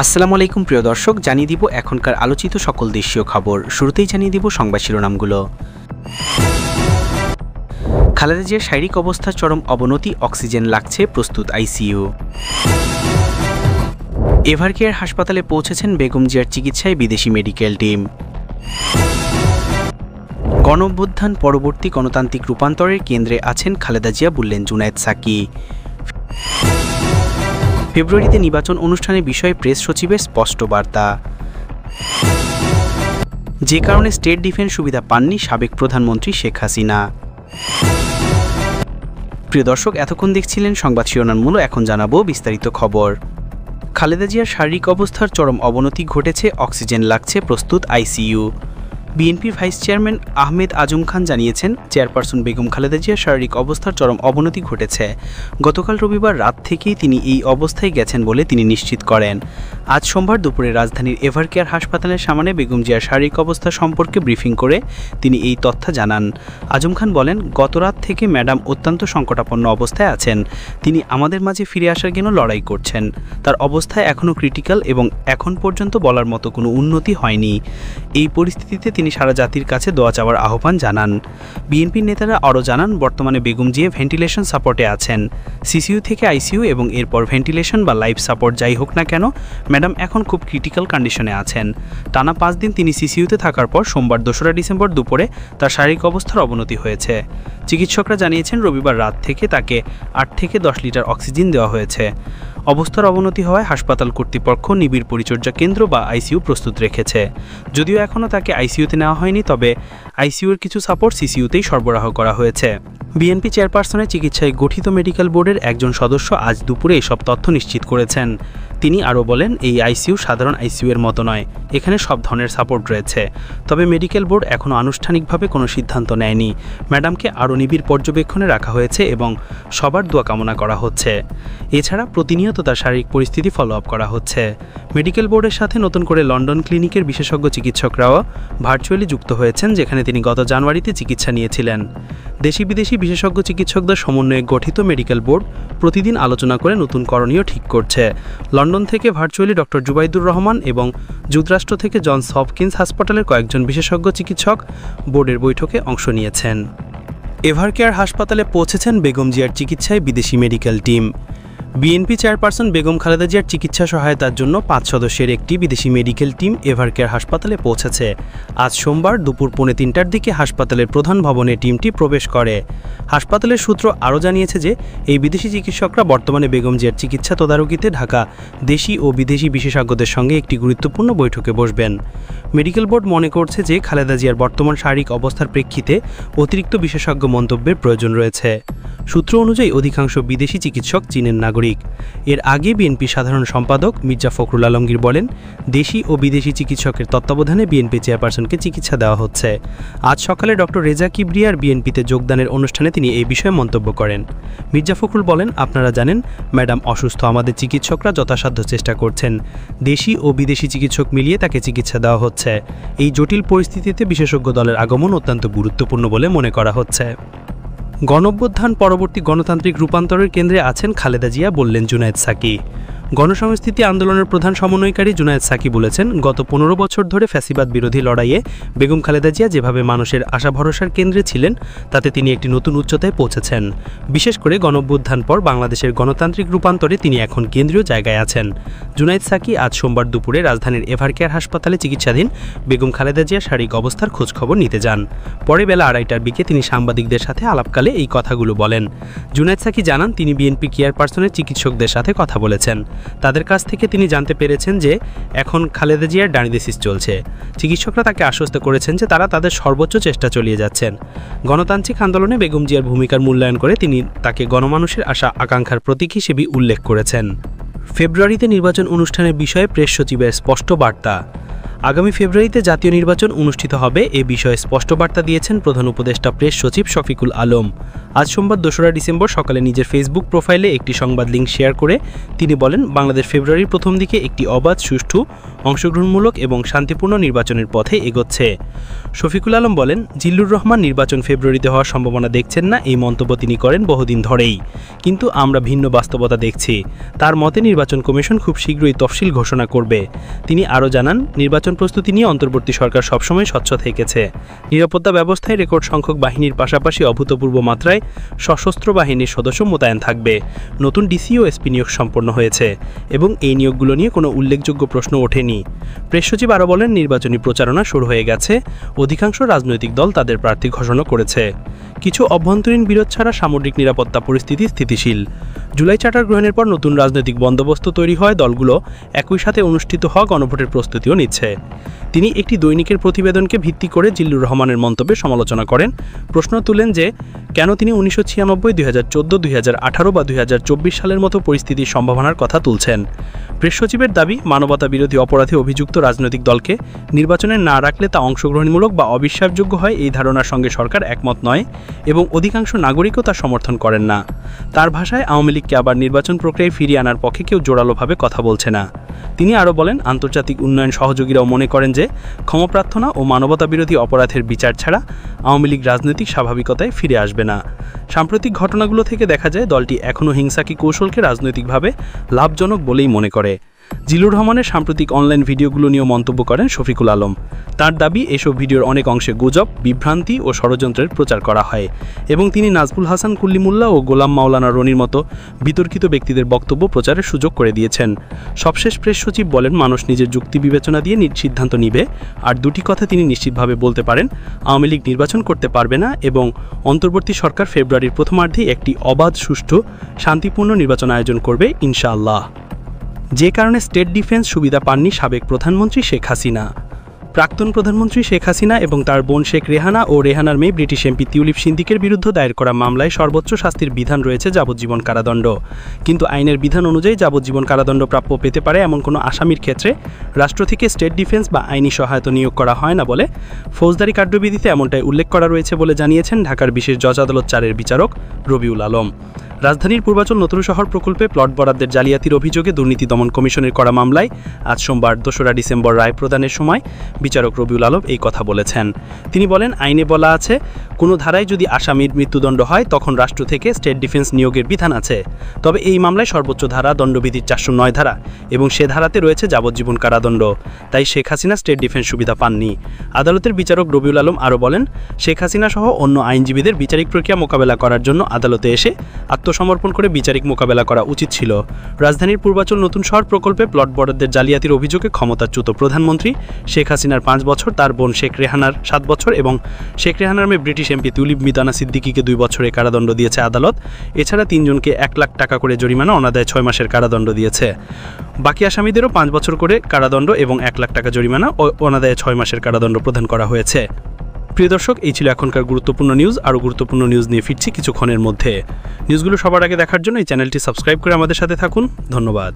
আসসালামু আলাইকুম প্রিয় দর্শক, জানিয়ে দিব এখনকার আলোচিত সকল দেশীয় খবর। শুরুতেই জানিয়ে দিব সংবাদ শিরোনামগুলো। খালেদা জিয়ার শারীরিক অবস্থার চরম অবনতি, অক্সিজেন লাগছে, প্রস্তুত আইসিইউ। এভারকেয়ার হাসপাতালে পৌঁছেছেন বেগম জিয়ার চিকিৎসায় বিদেশি মেডিকেল টিম। গণঅভ্যুত্থান পরবর্তী গণতান্ত্রিক রূপান্তরের কেন্দ্রে আছেন খালেদা জিয়া, বললেন জুনায়েদ সাকি। ফেব্রুয়ারিতে নির্বাচন অনুষ্ঠানের বিষয়ে প্রেস সচিবের স্পষ্ট বার্তা। যে কারণে স্টেট ডিফেন্স সুবিধা পাননি সাবেক প্রধানমন্ত্রী শেখ হাসিনা। প্রিয় দর্শক, এতক্ষণ দেখছিলেন সংবাদ শিরোনামগুলো, এখন জানাবো বিস্তারিত খবর। খালেদা জিয়ার শারীরিক অবস্থার চরম অবনতি ঘটেছে, অক্সিজেন লাগছে, প্রস্তুত আইসিইউ। বিএনপির ভাইস চেয়ারম্যান আহমেদ আজম খান জানিয়েছেন, চেয়ারপারসন বেগম খালেদা জিয়ার শারীরিক অবস্থার চরম অবনতি ঘটেছে। গতকাল রবিবার রাত থেকেই তিনি এই অবস্থায় গেছেন বলে তিনি নিশ্চিত করেন। আজ সোমবার দুপুরে রাজধানীর এভারকেয়ার হাসপাতালের সামনে বেগম জিয়ার শারীরিক অবস্থা সম্পর্কে ব্রিফিং করে তিনি এই তথ্য জানান। আজম খান বলেন, গত রাত থেকে ম্যাডাম অত্যন্ত সংকটাপন্ন অবস্থায় আছেন। তিনি আমাদের মাঝে ফিরে আসার জন্য লড়াই করছেন। তার অবস্থা এখনও ক্রিটিক্যাল এবং এখন পর্যন্ত বলার মতো কোনো উন্নতি হয়নি। এই পরিস্থিতিতে তিনি সারা জাতির কাছে দোয়া চাওয়ার আহ্বান জানান। বিএনপির নেতারা আরও জানান, বর্তমানে বেগম জিয়া ভেন্টিলেশন সাপোর্টে আছেন। সিসিইউ থেকে আইসিইউ এবং এরপর ভেন্টিলেশন বা লাইফ সাপোর্ট যাই হোক না কেন, ম্যাডাম এখন খুব ক্রিটিক্যাল কন্ডিশনে আছেন। টানা 5 দিন তিনি সিসিইউতে থাকার পর সোমবার 2রা ডিসেম্বর দুপুরে তার শারীরিক অবস্থার অবনতি হয়েছে। চিকিৎসকরা জানিয়েছেন, রবিবার রাত থেকে তাকে 8 থেকে 10 লিটার অক্সিজেন দেওয়া হয়েছে। অবস্থার অবনতি হওয়ায় হাসপাতাল কর্তৃপক্ষ নিবিড় পরিচর্যা কেন্দ্র বা আইসিইউ প্রস্তুত রেখেছে। যদিও এখনও তাকে আইসিইউতে নেওয়া হয়নি, তবে আইসিইউর কিছু সাপোর্ট সিসিইউতেই সরবরাহ করা হয়েছে। বিএনপি চেয়ারপারসনের চিকিৎসায় গঠিত মেডিকেল বোর্ডের একজন সদস্য আজ দুপুরে এসব তথ্য নিশ্চিত করেছেন। তিনি আরও বলেন, এই আইসিইউ সাধারণ আইসিইউয়ের মতো নয়, এখানে সব ধরনের সাপোর্ট রয়েছে। তবে মেডিকেল বোর্ড এখনও আনুষ্ঠানিকভাবে কোনো সিদ্ধান্ত নেয়নি। ম্যাডামকে আরও নিবিড় পর্যবেক্ষণে রাখা হয়েছে এবং সবার দোয়া কামনা করা হচ্ছে। এছাড়া প্রতিনিয়ত তার শারীরিক পরিস্থিতি ফলো আপ করা হচ্ছে। মেডিকেল বোর্ডের সাথে নতুন করে লন্ডন ক্লিনিকের বিশেষজ্ঞ চিকিৎসকরাও ভার্চুয়ালি যুক্ত হয়েছেন, যেখানে তিনি গত জানুয়ারিতে চিকিৎসা নিয়েছিলেন। দেশি বিদেশি বিশেষজ্ঞ চিকিৎসকদের সমন্বয়ে গঠিত মেডিকেল বোর্ড প্রতিদিন আলোচনা করে নতুন করণীয় ঠিক করছে। লন্ডন থেকে ভার্চুয়ালি ডক্টর জুবাইদুর রহমান এবং যুক্তরাষ্ট্র থেকে জনস হপকিন্স হাসপাতালের কয়েকজন বিশেষজ্ঞ চিকিৎসক বোর্ডের বৈঠকে অংশ নিয়েছেন। এভারকেয়ার হাসপাতালে পৌঁছেছেন বেগম জিয়ার চিকিৎসায় বিদেশি medical team. BNP chairperson Begum Khaleda জিয়ার চিকিৎসা সহায়তার জন্য 5 সদস্যের একটি বিদেশি মেডিকেল টিম এভারকেয়ার হাসপাতালে পৌঁছেছে। আজ সোমবার দুপুর 2:45টার দিকে হাসপাতালের প্রধান ভবনে টিমটি প্রবেশ করে। হাসপাতালের সূত্র আরও জানিয়েছে যে এই বিদেশি চিকিৎসকরা বর্তমানে বেগম জিয়ার চিকিৎসা তদারকিতে ঢাকা দেশি ও বিদেশি বিশেষজ্ঞদের সঙ্গে একটি গুরুত্বপূর্ণ বৈঠকে বসবেন। মেডিকেল বোর্ড মনে করছে যে খালেদা জিয়ার বর্তমান শারীরিক অবস্থার প্রেক্ষিতে অতিরিক্ত বিশেষজ্ঞ মন্তব্যের প্রয়োজন রয়েছে। সূত্র অনুযায়ী অধিকাংশ বিদেশি চিকিৎসক চীনের নাগরিক। এর আগে বিএনপি সাধারণ সম্পাদক মির্জা ফখরুল আলমগীর বলেন, দেশি ও বিদেশি চিকিৎসকের তত্ত্বাবধানে বিএনপি চেয়ারপারসনকে চিকিৎসা দেওয়া হচ্ছে। আজ সকালে ডক্টর রেজা কিবরিয়ার বিএনপিতে যোগদানের অনুষ্ঠানে তিনি এই বিষয়ে মন্তব্য করেন। মির্জা ফখরুল বলেন, আপনারা জানেন ম্যাডাম অসুস্থ, আমাদের চিকিৎসকরা যথাসাধ্য চেষ্টা করছেন। দেশি ও বিদেশি চিকিৎসক মিলিয়ে তাকে চিকিৎসা দেওয়া হচ্ছে। এই জটিল পরিস্থিতিতে বিশেষজ্ঞ দলের আগমন অত্যন্ত গুরুত্বপূর্ণ বলে মনে করা হচ্ছে। গণঅভ্যুত্থান পরবর্তী গণতান্ত্রিক রূপান্তরের কেন্দ্রে আছেন খালেদা জিয়া, বললেন জুনায়েদ সাকি। গণসংস্কৃতি আন্দোলনের প্রধান সমন্বয়কারী জুনায়েদ সাকি বলেছেন, গত 15 বছর ধরে ফ্যাসিবাদ বিরোধী লড়াইয়ে বেগম খালেদা জিয়া যেভাবে মানুষের আশা ভরসার কেন্দ্রে ছিলেন, তাতে তিনি একটি নতুন উচ্চতায় পৌঁছেছেন। বিশেষ করে গণঅভ্যুত্থান পর বাংলাদেশের গণতান্ত্রিক রূপান্তরে তিনি এখন কেন্দ্রীয় জায়গায় আছেন। জুনায়েদ সাকি আজ সোমবার দুপুরে রাজধানীর এভারকেয়ার হাসপাতালে চিকিৎসাধীন বেগম খালেদা জিয়ার শারীরিক অবস্থার খোঁজখবর নিতে যান। পরে বেলা 2:30টার দিকে তিনি সাংবাদিকদের সাথে আলাপকালে এই কথাগুলো বলেন। জুনায়েদ সাকি জানান, তিনি বিএনপি চেয়ারপারসনের চিকিৎসকদের সাথে কথা বলেছেন। তাদের কাছ থেকে তিনি জানতে পেরেছেন যে এখন খালেদা জিয়ার ডায়ালিসিস চলছে। চিকিৎসকরা তাকে আশ্বস্ত করেছেন যে তারা তাদের সর্বোচ্চ চেষ্টা চালিয়ে যাচ্ছেন। গণতান্ত্রিক আন্দোলনে বেগম জিয়ার ভূমিকার মূল্যায়ন করে তিনি তাকে গণমানুষের আশা আকাঙ্ক্ষার প্রতীক হিসেবে উল্লেখ করেছেন। ফেব্রুয়ারিতে নির্বাচন অনুষ্ঠানের বিষয়ে প্রেস সচিবের স্পষ্ট বার্তা। আগামী ফেব্রুয়ারিতে জাতীয় নির্বাচন অনুষ্ঠিত হবে এ বিষয়ে স্পষ্ট বার্তা দিয়েছেন প্রধান উপদেষ্টা প্রেস সচিব শফিকুল আলম। আজ সোমবার ২রা ডিসেম্বর সকালে নিজের ফেসবুক প্রোফাইলে একটি সংবাদ লিঙ্ক শেয়ার করে তিনি বলেন, বাংলাদেশ ফেব্রুয়ারির প্রথম দিকে একটি অবাধ, সুষ্ঠু, অংশগ্রহণমূলক এবং শান্তিপূর্ণ নির্বাচনের পথে এগোচ্ছে। শফিকুল আলম বলেন, জিল্লুর রহমান নির্বাচন ফেব্রুয়ারিতে হওয়ার সম্ভাবনা দেখছেন না, এই মন্তব্য তিনি করেন বহুদিন ধরেই, কিন্তু আমরা ভিন্ন বাস্তবতা দেখছি। তার মতে নির্বাচন কমিশন খুব শীঘ্রই তফসিল ঘোষণা করবে। তিনি আরও জানান, নির্বাচন প্রস্তুতি নিয়ে অন্তর্বর্তী সরকার সবসময় স্বচ্ছ থেকেছে। নিরাপত্তা ব্যবস্থায় রেকর্ড সংখ্যক বাহিনীর পাশাপাশি অভূতপূর্ব মাত্রায় সশস্ত্র বাহিনীর সদস্য মোতায়েন থাকবে। নতুন ডিসি ও এসপি নিয়োগ সম্পন্ন হয়েছে এবং এই নিয়োগগুলো নিয়ে কোনো উল্লেখযোগ্য প্রশ্ন ওঠেনি। প্রেস সচিব আরও বলেন, নির্বাচনী প্রচারণা শুরু হয়ে গেছে, অধিকাংশ রাজনৈতিক দল তাদের প্রার্থী ঘোষণা করেছে। কিছু অভ্যন্তরীণ বিরোধ ছাড়া সামগ্রিক নিরাপত্তা পরিস্থিতি স্থিতিশীল। জুলাই চার্টার গ্রহণের পর নতুন রাজনৈতিক বন্দোবস্ত তৈরি হয়, দলগুলো একই সাথে অনুষ্ঠিত হওয়া গণভোটের প্রস্তুতিও নিচ্ছে। তিনি একটি দৈনিকের প্রতিবেদনকে ভিত্তি করে জিল্লুর রহমানের মন্তব্যের সমালোচনা করেন। প্রশ্ন তুলেন যে কেন তিনি 1996, 2014, 2018 বা 2024 সালের মতো পরিস্থিতির সম্ভাবনার কথা তুলছেন। প্রেস সচিবের দাবি, মানবতা বিরোধী অপরাধে অভিযুক্ত রাজনৈতিক দলকে নির্বাচনে না রাখলে তা অংশগ্রহণমূলক বা অবিশ্বাসযোগ্য হয়, এই ধারণার সঙ্গে সরকার একমত নয় এবং অধিকাংশ নাগরিকও তা সমর্থন করেন না। তার ভাষায়, আওয়ামী লীগকে আবার নির্বাচন প্রক্রিয়ায় ফিরিয়ে আনার পক্ষে কেউ জোরালোভাবে কথা বলছে না। তিনি আরও বলেন, আন্তর্জাতিক উন্নয়ন সহযোগীরাও মনে করেন যে ক্ষমাপ্রার্থনা ও মানবতা বিরোধী অপরাধের বিচার ছাড়া আওয়ামী লীগ রাজনৈতিক স্বাভাবিকতায় ফিরে আসবে না। সাম্প্রতিক ঘটনাগুলো থেকে দেখা যায় দলটি এখনও হিংসাকে কৌশলকে রাজনৈতিকভাবে লাভজনক বলেই মনে করে। জিল্লুর রহমানের সাম্প্রতিক অনলাইন ভিডিওগুলো নিয়েও মন্তব্য করেন শফিকুল আলম। তার দাবি, এসব ভিডিওর অনেক অংশে গুজব, বিভ্রান্তি ও ষড়যন্ত্রের প্রচার করা হয় এবং তিনি নাজবুল হাসান কুল্লিমুল্লাহ ও গোলাম মাওলানা রনির মতো বিতর্কিত ব্যক্তিদের বক্তব্য প্রচারের সুযোগ করে দিয়েছেন। সবশেষ প্রেস সচিব বলেন, মানুষ নিজের যুক্তি বিবেচনা দিয়ে সিদ্ধান্ত নিবে। আর দুটি কথা তিনি নিশ্চিতভাবে বলতে পারেন, আওয়ামী লীগ নির্বাচন করতে পারবে না এবং অন্তর্বর্তী সরকার ফেব্রুয়ারির প্রথমার্ধেই একটি অবাধ, সুষ্ঠু, শান্তিপূর্ণ নির্বাচন আয়োজন করবে ইনশাআল্লাহ। যে কারণে স্টেট ডিফেন্স সুবিধা পাননি সাবেক প্রধানমন্ত্রী শেখ হাসিনা। প্রাক্তন প্রধানমন্ত্রী শেখ হাসিনা এবং তার বোন শেখ রেহানা ও রেহানার মেয়ে ব্রিটিশ এমপি টিউলিপ সিদ্দিকের বিরুদ্ধে দায়ের করা মামলায় সর্বোচ্চ শাস্তির বিধান রয়েছে যাবজ্জীবন কারাদণ্ড। কিন্তু আইনের বিধান অনুযায়ী যাবজ্জীবন কারাদণ্ড প্রাপ্য পেতে পারে এমন কোনো আসামির ক্ষেত্রে রাষ্ট্র থেকে স্টেট ডিফেন্স বা আইনি সহায়তা নিয়োগ করা হয় না বলে ফৌজদারি কার্যবিধিতে এমনটাই উল্লেখ করা রয়েছে বলে জানিয়েছেন ঢাকার বিশেষ জজ আদালত 4-এর বিচারক রবিউল আলম। রাজধানীর পূর্বাচল নতুন শহর প্রকল্পে প্লট বরাদ্দের জালিয়াতির অভিযোগে দুর্নীতি দমন কমিশনের করা মামলায় আজ সোমবার 2রা ডিসেম্বর রায় প্রদানের সময় বিচারক রবিউল আলম এই কথা বলেছেন। তিনি বলেন, আইনে বলা আছে, কোনো ধারায় যদি আসামির মৃত্যুদণ্ড হয় তখন রাষ্ট্র থেকে স্টেট ডিফেন্স নিয়োগের বিধান আছে। তবে এই মামলায় সর্বোচ্চ ধারা দণ্ডবিধির 409 ধারা এবং সে ধারাতে রয়েছে যাবজ্জীবন কারাদণ্ড। তাই শেখ হাসিনা স্টেট ডিফেন্স সুবিধা পাননি। আদালতের বিচারক রবিউল আলম আরও বলেন, শেখ হাসিনা সহ অন্য আইনজীবীদের বিচারিক প্রক্রিয়া মোকাবেলা করার জন্য আদালতে এসে আত্মসমর্পণ করে বিচারিক মোকাবেলা করা উচিত ছিল। রাজধানীর পূর্বাচল নতুন শহর প্রকল্পে প্লট বরাদ্দের জালিয়াতির অভিযোগে ক্ষমতাচ্যুত প্রধানমন্ত্রী শেখ হাসিনার 5 বছর, তার বোন শেখ রেহানার 7 বছর এবং শেখ রেহানার মেয়ে ব্রিটিশ এমপি টিউলিপ মিতানা সিদ্দিকীকে 2 বছরের কারাদণ্ড দিয়েছে আদালত। এছাড়া 3 জনকে 1 লাখ টাকা করে জরিমানা, অনাদায়ে 6 মাসের কারাদণ্ড দিয়েছে। বাকি আসামিদেরও 5 বছর করে কারাদণ্ড এবং 1 লাখ টাকা জরিমানা ও অনাদায়ে 6 মাসের কারাদণ্ড প্রদান করা হয়েছে। প্রিয় দর্শক, এই ছিল এখনকার গুরুত্বপূর্ণ নিউজ। আরও গুরুত্বপূর্ণ নিউজ নিয়ে ফিরছি কিছুক্ষণের মধ্যে। নিউজগুলো সবার আগে দেখার জন্য এই চ্যানেলটি সাবস্ক্রাইব করে আমাদের সাথে থাকুন। ধন্যবাদ।